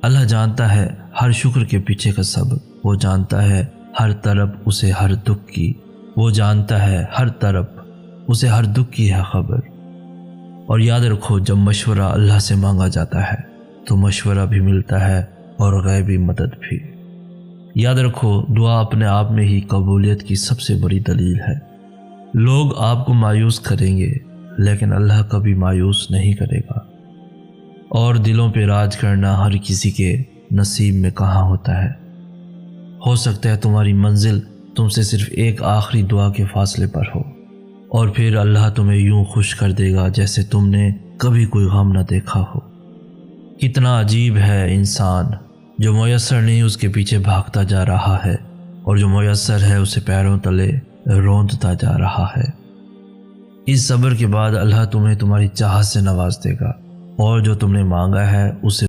اللہ جانتا ہے ہر شکر کے پیچھے کا سبب، وہ جانتا ہے ہر طرف اسے ہر دکھ کی، وہ جانتا ہے ہر طرف اسے ہر دکھ کی ہے خبر۔ اور یاد رکھو جب مشورہ اللہ سے مانگا جاتا ہے تو مشورہ بھی ملتا ہے اور غیبی مدد بھی۔ یاد رکھو دعا اپنے آپ میں ہی قبولیت کی سب سے بڑی دلیل ہے۔ لوگ آپ کو مایوس کریں گے لیکن اللہ کبھی مایوس نہیں کرے گا، اور دلوں پہ راج کرنا ہر کسی کے نصیب میں کہاں ہوتا ہے۔ ہو سکتا ہے تمہاری منزل تم سے صرف ایک آخری دعا کے فاصلے پر ہو، اور پھر اللہ تمہیں یوں خوش کر دے گا جیسے تم نے کبھی کوئی غم نہ دیکھا ہو۔ کتنا عجیب ہے انسان، جو میسر نہیں اس کے پیچھے بھاگتا جا رہا ہے، اور جو میسر ہے اسے پیروں تلے روندتا جا رہا ہے۔ اس صبر کے بعد اللہ تمہیں تمہاری چاہت سے نواز دے گا، اور جو تم نے مانگا ہے اسے